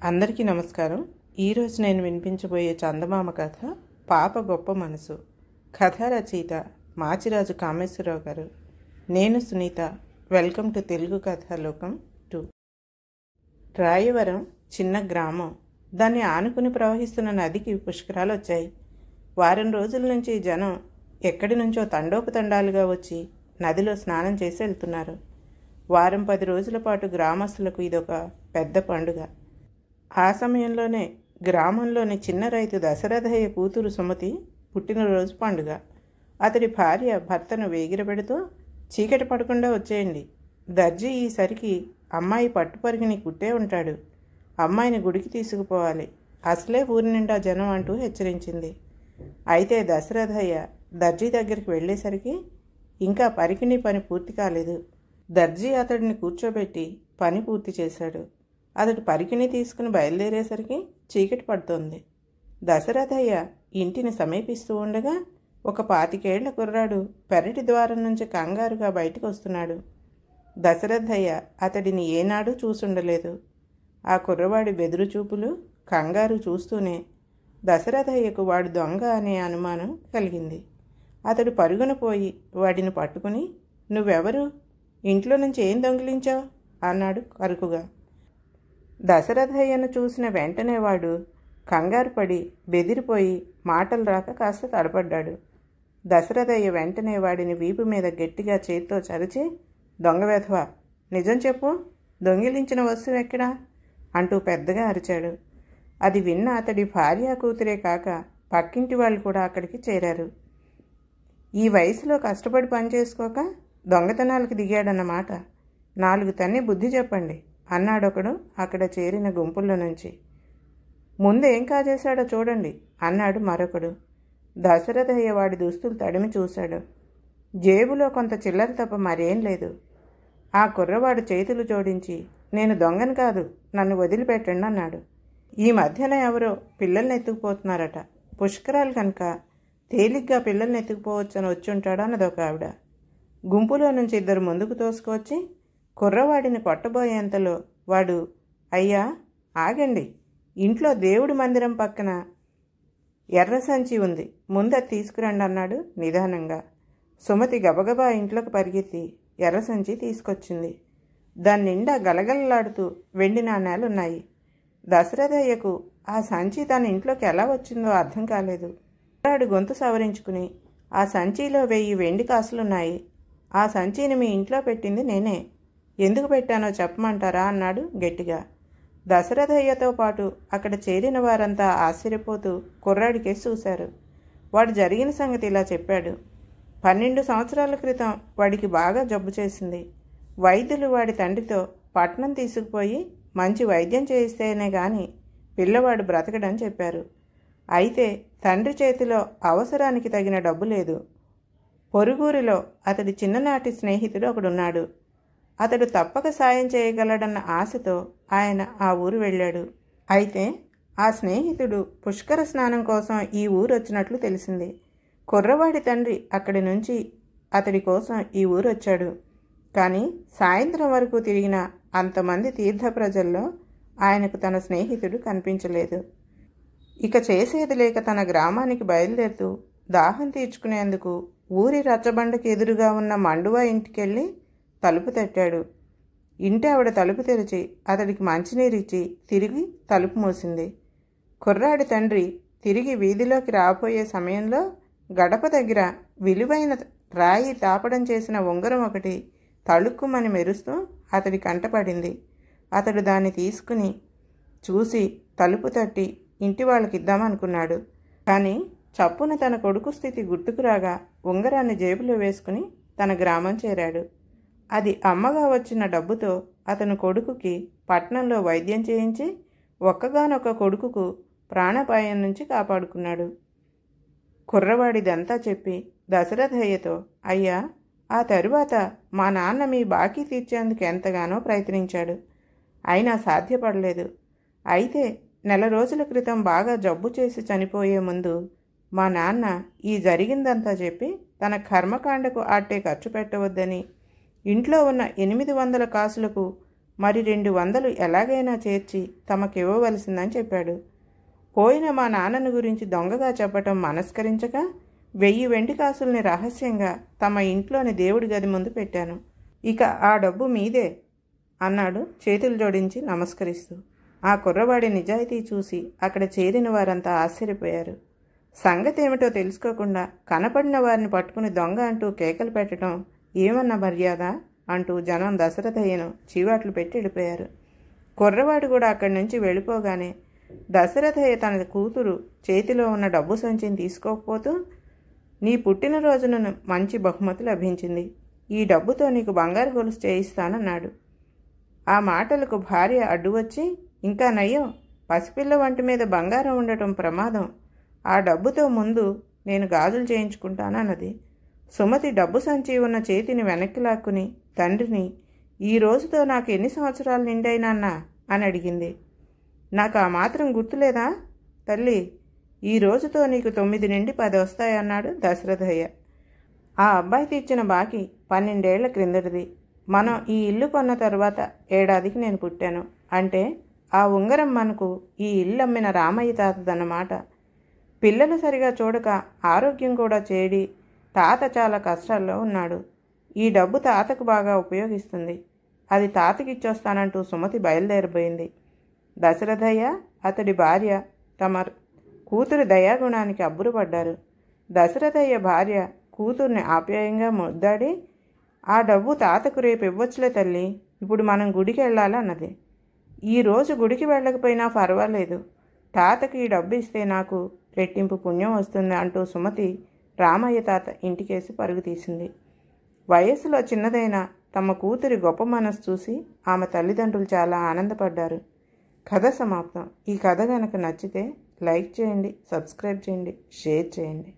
అందరికీ నమస్కారం. ఈరోజు నేను వినిపించబోయే చందమామ కథ పాప గొప్ప మనసు. కథ రచయిత మాచిరాజు కామేశ్వరరావు గారు. నేను సునీత. Welcome to Telugu Kathalokam 2. రాయవరం చిన్న గ్రామం. దాన్ని ఆనుకుని ప్రవహిస్తున్న నదికి పుష్కరాలు వచ్చాయి. వారం రోజుల నుంచి జనం ఎక్కడి నుంచో తండోపతండాలుగా వచ్చి నదిలో స్నానం చేసి వెళ్తున్నారు. వారం 10 రోజుల పాటు గ్రామస్తులకు ఇదొక పెద్ద పండుగ. ఆ సమయంలోనే గ్రామంలోని చిన్న రైతు దశరథయ్య కూతురు సుమతి పుట్టినరోజు పండుగ. అతడి భార్య భర్తను వేగిరపెడుతూ, చీకటి పడకుండా వచ్చేయండి, దర్జీ ఈసరికి అమ్మాయి పట్టుపరిగిని కుట్టే ఉంటాడు, అమ్మాయిని గుడికి తీసుకుపోవాలి, అసలే ఊరి నిండా జనం అంటూ హెచ్చరించింది. అయితే దశరథయ్య దర్జీ దగ్గరికి వెళ్ళేసరికి ఇంకా పరికిణి పని పూర్తి కాలేదు. దర్జీ అతడిని కూర్చోబెట్టి పని పూర్తి చేశాడు. అతడు పరికిణి తీసుకుని బయలుదేరేసరికి చీకటి పడుతోంది. దశరథయ్య ఇంటిని సమీపిస్తూ ఉండగా ఒక 25 ఏళ్ల కుర్రాడు పెరటి ద్వారం నుంచి కంగారుగా బయటకు వస్తున్నాడు. దశరథయ్య అతడిని ఏనాడూ చూసుండలేదు. ఆ కుర్రవాడి బెదురు చూపులు, కంగారు చూస్తూనే దశరథయ్యకు వాడు దొంగ అనే అనుమానం కలిగింది. అతడు పరుగున పోయి వాడిని పట్టుకుని, నువ్వెవరు, ఇంట్లో నుంచి ఏం దొంగిలించావు అన్నాడు కరుకుగా. దశరథయ్యను చూసిన వెంటనే వాడు కంగారు పడి బెదిరిపోయి మాటలు రాక కాస్త తడపడ్డాడు. దశరథయ్య వెంటనే వాడిని వీపు మీద గట్టిగా చేత్తో చరిచి, దొంగవెధవా, నిజం చెప్పు, దొంగిలించిన వస్తువు ఎక్కడా అంటూ పెద్దగా అరిచాడు. అది విన్న అతడి భార్య కూతురే కాక పక్కింటి వాళ్ళు కూడా అక్కడికి చేరారు. ఈ వయసులో కష్టపడి పనిచేసుకోక దొంగతనాలకు దిగాడన్నమాట, 4 తన్ని బుద్ధి చెప్పండి అన్నాడొకడు అక్కడ చేరిన గుంపుల్లో నుంచి. ముందు ఏం కాజేశాడో చూడండి అన్నాడు మరొకడు. దశరథయ్య వాడి దుస్తులు తడిమి చూశాడు. జేబులో కొంత చిల్లర తప్ప మరేం లేదు. ఆ కుర్రవాడు చేతులు జోడించి, నేను దొంగను కాదు, నన్ను వదిలిపెట్టండి అన్నాడు. ఈ మధ్యన ఎవరో పిల్లల్ని ఎత్తుకుపోతున్నారట, పుష్కరాలు కనుక తేలిగ్గా పిల్లల్ని ఎత్తుకుపోవచ్చని వచ్చుంటాడు అన్నదొక ఆవిడ. గుంపులో నుంచి 2 ముందుకు తోసుకువచ్చి కుర్రవాడిని కొట్టబోయేంతలో వాడు, అయ్యా ఆగండి, ఇంట్లో దేవుడి మందిరం పక్కన ఎర్ర సంచి ఉంది, ముందది తీసుకురండి అన్నాడు నిదానంగా. సుమతి గబగబా ఇంట్లోకి పరిగెత్తి ఎర్ర సంచి తీసుకొచ్చింది. దాని నిండా గలగలలాడుతూ వెండి నాణేలున్నాయి. దశరథయ్యకు ఆ సంచి తన ఇంట్లోకి ఎలా వచ్చిందో అర్థం కాలేదు. కుర్రాడు గొంతు సవరించుకుని, ఆ సంచిలో 1000 వెండి కాసులున్నాయి, ఆ సంచిని మీ ఇంట్లో పెట్టింది నేనే, ఎందుకు పెట్టానో చెప్పమంటారా అన్నాడు గట్టిగా. దశరథయ్యతో పాటు అక్కడ చేరిన వారంతా ఆశ్చర్యపోతూ కుర్రాడికేసి చూశారు. వాడు జరిగిన సంగతి ఇలా చెప్పాడు. 12 సంవత్సరాల క్రితం వాడికి బాగా జబ్బు చేసింది. వైద్యులు వాడి తండ్రితో పట్నం తీసుకుపోయి మంచి వైద్యం చేయిస్తేనే గాని పిల్లవాడు బ్రతకడని చెప్పారు. అయితే తండ్రి చేతిలో అవసరానికి తగిన డబ్బు లేదు. పొరుగురిలో అతడి చిన్ననాటి స్నేహితుడు ఒకడున్నాడు. అతడు తప్పక సాయం చేయగలడన్న ఆశతో ఆయన ఆ ఊరు వెళ్ళాడు. అయితే ఆ స్నేహితుడు పుష్కర స్నానం కోసం ఈ ఊరు వచ్చినట్లు తెలిసింది. కుర్రవాడి తండ్రి అక్కడి నుంచి అతడి కోసం ఈ ఊరు వచ్చాడు. కానీ సాయంత్రం వరకు తిరిగిన అంతమంది తీర్థ ప్రజల్లో ఆయనకు తన స్నేహితుడు కనిపించలేదు. ఇక చేసేది లేక తన గ్రామానికి బయలుదేరుతూ దాహం తీర్చుకునేందుకు ఊరి రచ్చబండకి ఎదురుగా ఉన్న మండువా ఇంటికెళ్ళి తలుపు తట్టాడు. ఇంటి ఆవిడ తలుపు తెరిచి అతడికి మంచినీరిచ్చి తిరిగి తలుపు మూసింది. కుర్రాడి తండ్రి తిరిగి వీధిలోకి రాబోయే సమయంలో గడప దగ్గర విలువైన రాయి తాపడం చేసిన ఉంగరం ఒకటి తళుక్కుమని మెరుస్తూ అతడి కంటపడింది. అతడు దాన్ని తీసుకుని చూసి తలుపు తట్టి ఇంటి వాళ్ళకిద్దామనుకున్నాడు. కానీ చప్పున తన కొడుకు స్థితి గుర్తుకురాగా ఉంగరాన్ని జేబులో వేసుకుని తన గ్రామం చేరాడు. అది అమ్మగా వచ్చిన డబ్బుతో అతను కొడుకుకి పట్నంలో వైద్యం చేయించి ఒక్కగానొక్క కొడుకుకు ప్రాణాపాయం నుంచి కాపాడుకున్నాడు. కుర్రవాడిదంతా చెప్పి దశరథయ్యతో, అయ్యా, ఆ తరువాత మా నాన్న మీ బాకీ తీర్చేందుకు ఎంతగానో ప్రయత్నించాడు, అయినా సాధ్యపడలేదు. అయితే 4 రోజుల క్రితం బాగా జబ్బు చేసి చనిపోయే ముందు మా నాన్న ఈ జరిగిందంతా చెప్పి తన కర్మకాండకు ఆట్టే ఖర్చు పెట్టవద్దని, ఇంట్లో ఉన్న 800 కాసులకు మరి 200 ఎలాగైనా చేర్చి తమకివ్వవలసిందని చెప్పాడు. పోయిన మా నాన్నను గురించి దొంగగా చెప్పటం మనస్కరించక 1000 వెండి కాసుల్ని రహస్యంగా తమ ఇంట్లోని దేవుడి గది ముందు పెట్టాను. ఇక ఆ డబ్బు మీదే అన్నాడు చేతులు జోడించి నమస్కరిస్తూ. ఆ కుర్రవాడి నిజాయితీ చూసి అక్కడ చేరిన వారంతా ఆశ్చర్యపోయారు. సంగతి ఏమిటో తెలుసుకోకుండా కనపడిన వారిని పట్టుకుని దొంగ అంటూ కేకలు పెట్టడం ఏమన్న మర్యాద అంటూ జనం దశరథయ్యను చీవాట్లు పెట్టి వెళ్ళిపోయారు. కుర్రవాడు కూడా అక్కడి నుంచి వెళ్ళిపోగానే దశరథయ్య తన కూతురు చేతిలో ఉన్న డబ్బు సంచిని తీసుకోకపోతూ, నీ పుట్టినరోజున మంచి బహుమతి లభించింది, ఈ డబ్బుతో నీకు బంగారు గొలుసు చేయిస్తానన్నాడు. ఆ మాటలకు భార్య అడ్డు వచ్చి, ఇంకా నయ్యం, పసిపిల్ల వంటి మీద బంగారం ఉండటం ప్రమాదం, ఆ డబ్బుతో ముందు నేను గాజులు చేయించుకుంటానన్నది. సుమతి డబ్బు సంచి ఉన్న చేతిని వెనక్కి లాక్కుని తండ్రిని, ఈ రోజుతో నాకు ఎన్ని సంవత్సరాలు నిండైనాన్నా అని అడిగింది. నాకు ఆ మాత్రం గుర్తులేదా తల్లి, ఈ రోజుతో నీకు 9 నుండి 10 వస్తాయన్నాడు దశరథయ్య. ఆ అబ్బాయి తెచ్చిన బాకీ 12 ఏళ్ల క్రిందటిది. మనం ఈ ఇల్లు కొన్న తర్వాత ఏడాదికి నేను పుట్టాను. అంటే ఆ ఉంగరం మనకు ఈ ఇల్లు అమ్మిన రామయ్య తాతదన్నమాట. పిల్లలు సరిగా చూడక ఆరోగ్యం కూడా చేడి తాత చాలా కష్టాల్లో ఉన్నాడు. ఈ డబ్బు తాతకు బాగా ఉపయోగిస్తుంది, అది తాతకిచ్చొస్తానంటూ సుమతి బయలుదేరిపోయింది. దశరథయ్య అతడి భార్య తమ కూతురు దయాగుణానికి అబ్బురపడ్డారు. దశరథయ్య భార్య కూతుర్ని ఆప్యాయంగా ముద్దాడి, ఆ డబ్బు తాతకు రేపు ఇవ్వచ్చులే తల్లి, ఇప్పుడు మనం గుడికి వెళ్ళాలన్నది. ఈరోజు గుడికి వెళ్ళకపోయినా పర్వాలేదు, తాతకి ఈ డబ్బు ఇస్తే నాకు రెట్టింపు పుణ్యం వస్తుంది అంటూ సుమతి రామయ్య తాత ఇంటికేసి పరుగు తీసింది. వయస్సులో చిన్నదైన తమ కూతురి గొప్ప మనసు చూసి ఆమె తల్లిదండ్రులు చాలా ఆనందపడ్డారు. కథ సమాప్తం. ఈ కథ కనుక నచ్చితే లైక్ చేయండి, సబ్స్క్రైబ్ చేయండి, షేర్ చేయండి.